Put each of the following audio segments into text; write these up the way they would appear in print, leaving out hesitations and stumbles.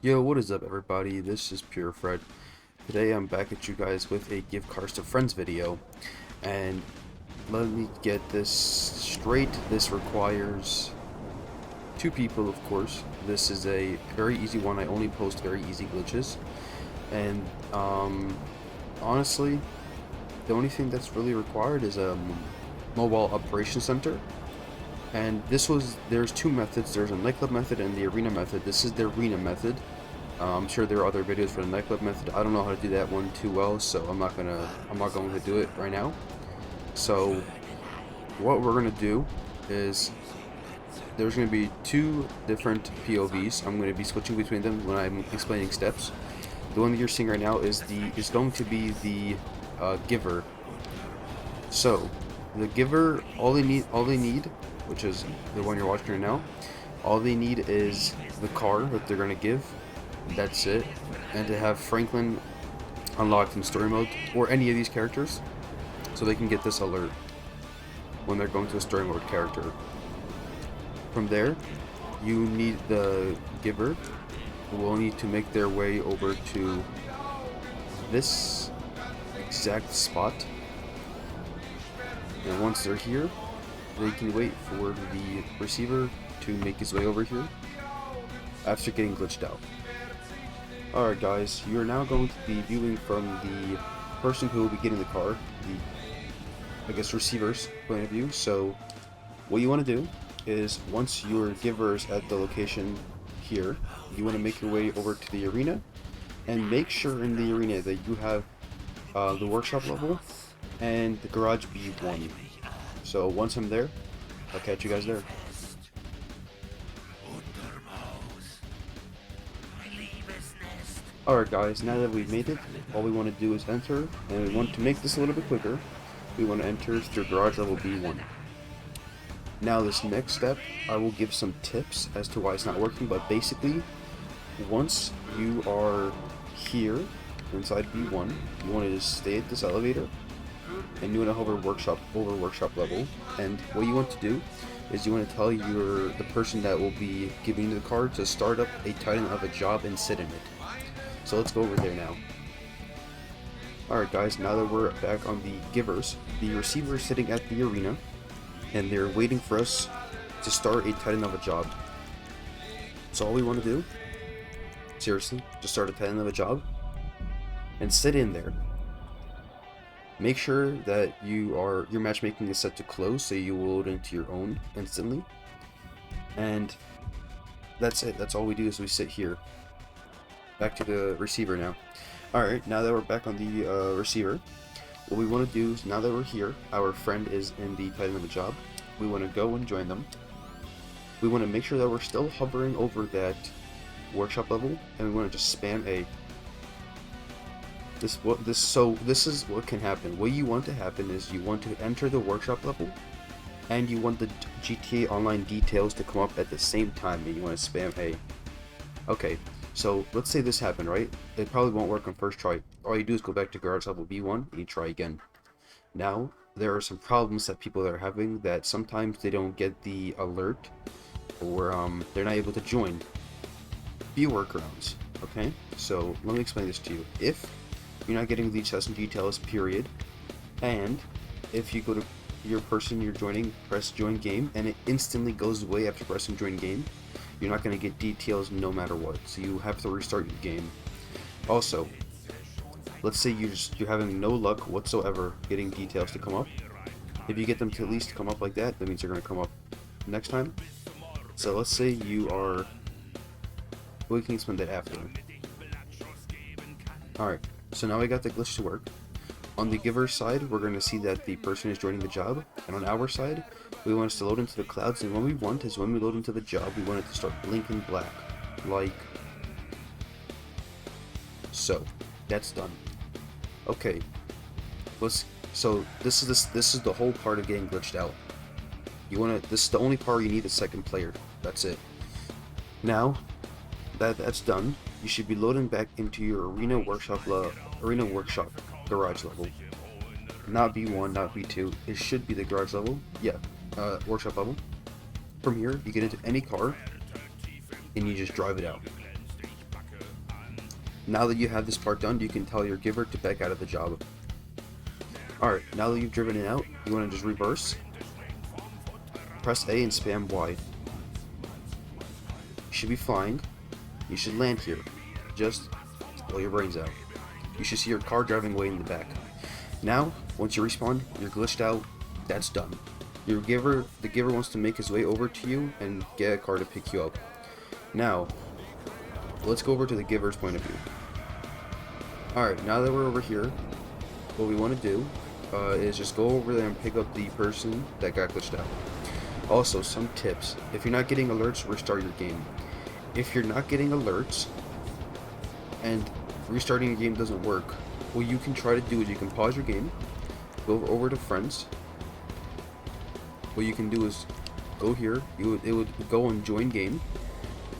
Yo, what is up everybody? This is Pure Fred. Today I'm back at you guys with a Give Cars to Friends video. And let me get this straight. This requires two people, of course. This is a very easy one. I only post very easy glitches. And honestly, the only thing that's really required is a mobile operation center. And there's two methods. There's a nightclub method and the arena method. This is the arena method. I'm sure there are other videos for the nightclub method. I don't know how to do that one too well, so I'm not going to do it right now. So what we're going to do is there's going to be two different POVs. I'm going to be switching between them when I'm explaining steps. The one that you're seeing right now is going to be the giver. So the giver, all they need, which is the one you're watching right now, all they need is the car that they're going to give. That's it. And to have Franklin unlocked in story mode, or any of these characters, so they can get this alert when they're going to a story mode character. From there, you need the giver who will need to make their way over to this exact spot. And once they're here, they can wait for the receiver to make his way over here after getting glitched out. Alright guys, you are now going to be viewing from the person who will be getting the car, the, I guess, receiver's point of view. So what you want to do is, once your giver is at the location here, you want to make your way over to the arena, and make sure in the arena that you have the workshop level and the garage B1. So once I'm there, I'll catch you guys there. Alright guys, now that we've made it, all we want to do is enter, and we want to make this a little bit quicker. We want to enter through garage level B1. Now this next step, I will give some tips as to why it's not working, but basically, once you are here inside B1, you want to just stay at this elevator, and you want to hover over workshop level. And what you want to do is you want to tell the person that will be giving you the card to start up a title of a job and sit in it. So let's go over there now. Alright guys, now that we're back on the givers, the receiver is sitting at the arena, and they're waiting for us to start a titan of a job. So all we want to do, seriously, just start a titan of a job, and sit in there. Make sure that your matchmaking is set to close, so you will load into your own instantly. And that's it. That's all we do is we sit here. Back to the receiver now. Alright, now that we're back on the receiver, what we want to do is, now that we're here, our friend is in the title of a job, we want to go and join them. We want to make sure that we're still hovering over that workshop level, and we want to just spam A. This is what can happen. What you want to happen is you want to enter the workshop level, and you want the GTA Online details to come up at the same time, and you want to spam A. Okay. So let's say this happened, right? It probably won't work on first try. All you do is go back to garage level B1 and you try again. Now, there are some problems that people are having, that sometimes they don't get the alert, or they're not able to join. Few workarounds, okay? So let me explain this to you. If you're not getting the session details, period, and if you go to your person you're joining, press join game, and it instantly goes away after pressing join game, you're not going to get details no matter what, so you have to restart your game. Also, let's say you're having no luck whatsoever getting details to come up. If you get them to at least come up like that, that means they're going to come up next time. So let's say you are... we can explain that after. Alright, so now I got the glitch to work. On the giver side, we're going to see that the person is joining the job, and on our side, we want us to load into the clouds, and what we want is, when we load into the job, we want it to start blinking black, like so. That's done. Okay, so this is the whole part of getting glitched out. This is the only part you need a second player. That's it. Now that's done, you should be loading back into your arena workshop garage level. Not B1, not B2. It should be the garage level. Yeah, workshop level. From here, you get into any car, and you just drive it out. Now that you have this part done, you can tell your giver to back out of the job. Alright, now that you've driven it out, you want to just reverse. Press A and spam Y. You should be flying. You should land here. Just blow your brains out. You should see your car driving away in the back. Now, once you respawn, you're glitched out. That's done. The giver wants to make his way over to you and get a car to pick you up. Now, let's go over to the giver's point of view. Alright, now that we're over here, what we want to do is just go over there and pick up the person that got glitched out. Also, some tips. If you're not getting alerts, restart your game. If you're not getting alerts and restarting your game doesn't work, what you can try to do is you can pause your game, go over to friends. What you can do is go here, it would go on join game.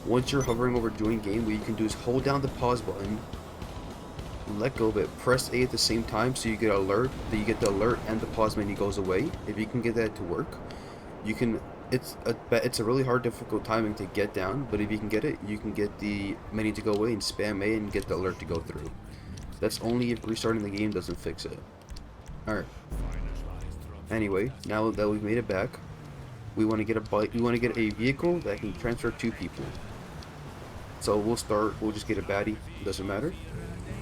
Once you're hovering over join game, what you can do is hold down the pause button, let go of it, press A at the same time so you get alert, that you get the alert and the pause menu goes away. If you can get that to work, you can. It's a really hard, difficult timing to get down, but if you can get it, you can get the menu to go away and spam A and get the alert to go through. That's only if restarting the game doesn't fix it. Alright. Anyway, now that we've made it back, we want to get a vehicle that can transfer 2 people. So we'll just get a baddie, doesn't matter.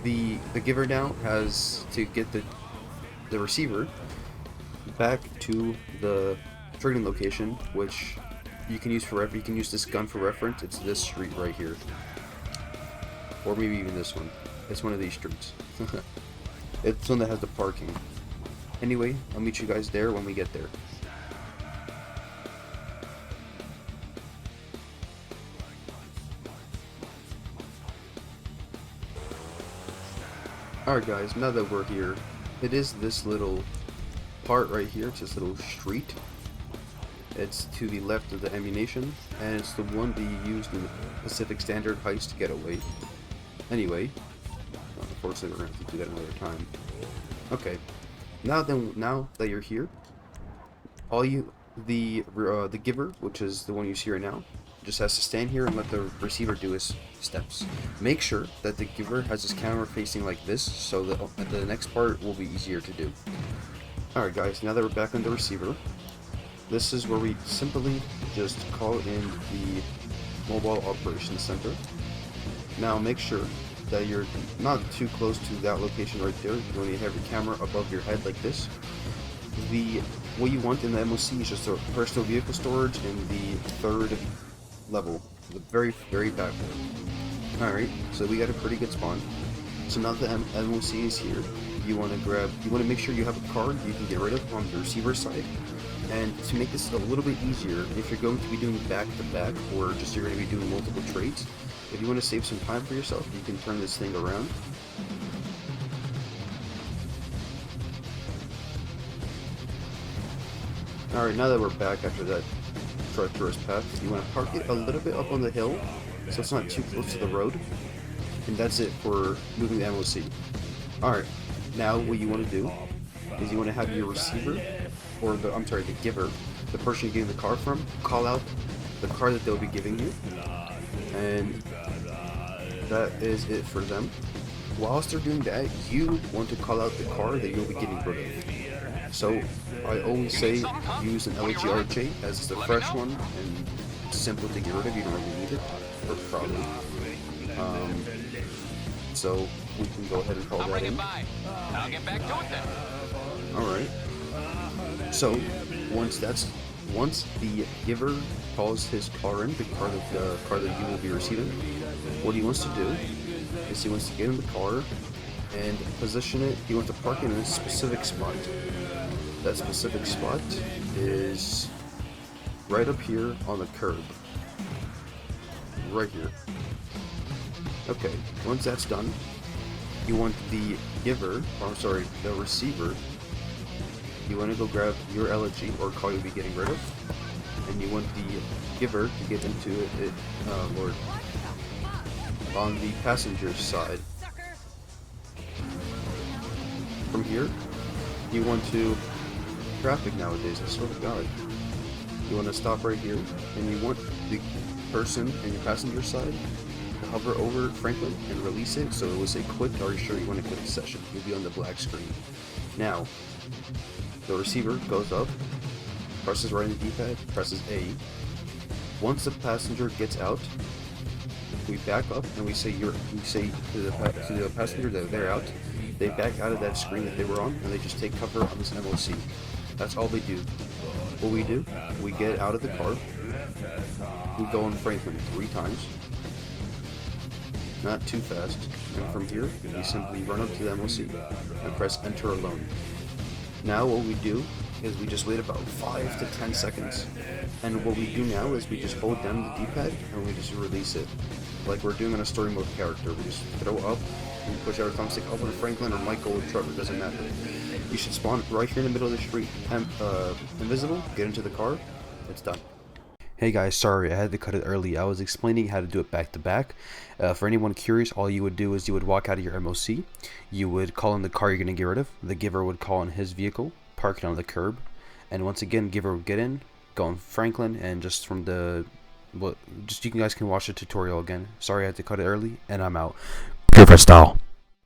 The giver now has to get the receiver back to the trading location, which you can use you can use this gun for reference. It's this street right here, or maybe even this one. It's one of these streets. It's one that has the parking. Anyway, I'll meet you guys there when we get there. Alright guys, now that we're here, it is this little part right here. It's this little street. It's to the left of the ammunition, and it's the one that you used in the Pacific Standard heist to get away. Anyway, unfortunately we're going to have to do that another time. Okay, now that you're here, the giver, which is the one you see right now, just has to stand here and let the receiver do his steps. Make sure that the giver has his camera facing like this, so that the next part will be easier to do. Alright guys, now that we're back on the receiver, this is where we simply just call in the mobile operations center. Now make sure that you're not too close to that location right there. You want to have your camera above your head like this. What you want in the MOC is just a personal vehicle storage in the 3rd level, the very, very back one. Alright, so we got a pretty good spawn. So now the MOC is here. You want to make sure you have a card you can get rid of on the receiver side. And to make this a little bit easier, if you're going to be doing back-to-back, or just you're going to be doing multiple trades, if you want to save some time for yourself, you can turn this thing around. Alright, now that we're back after that treacherous path, you want to park it a little bit up on the hill, so it's not too close to the road. And that's it for moving the MOC. Alright, now what you want to do is you want to have your receiver, or the giver, the person you're getting the car from, call out the car that they'll be giving you, and that is it for them. Whilst they're doing that, you want to call out the car that you'll be getting rid of. So I always say use an LG RJ as it's the fresh one and it's simple to get rid of. You don't really need it, or probably. So we can go ahead and call that in. I'll get back to it then. Alright. So once the giver calls his car in, the car that you will be receiving, what he wants to do is he wants to get in the car and position it. He wants to park it in a specific spot. That specific spot is right up here on the curb. Right here. Okay, once that's done, you want the receiver, you want to go grab your LG or car you'll be getting rid of, and you want the giver to get into it, on the passenger side. From here, you want to, traffic nowadays, I swear to God, you want to stop right here, and you want the person in your passenger side hover over Franklin and release it, so it will say quit. Are you sure you want to quit the session? You'll be on the black screen. Now, the receiver goes up, presses right in the D-pad, presses A. Once the passenger gets out, we back up and we say to the passenger that they're out. They back out of that screen that they were on, and they just take cover on this MOC. That's all they do. What we do, we get out of the car, we go on Franklin 3 times, not too fast, and from here, we simply run up to the MOC and press enter alone. Now what we do is we just wait about 5 to 10 seconds, and what we do now is we just hold down the D-pad and we just release it, like we're doing on a story mode character. We just throw up and push our thumbstick over to Franklin or Michael or Trevor, doesn't matter. You should spawn right here in the middle of the street, invisible, get into the car, it's done. Hey guys, sorry I had to cut it early. I was explaining how to do it back to back. For anyone curious, all you would do is you would walk out of your MOC, you would call in the car you're going to get rid of, the giver would call in his vehicle, park it on the curb, and once again giver would get in, go on Franklin, and just from the you guys can watch the tutorial again. Sorry I had to cut it early, and I'm out. Giver style.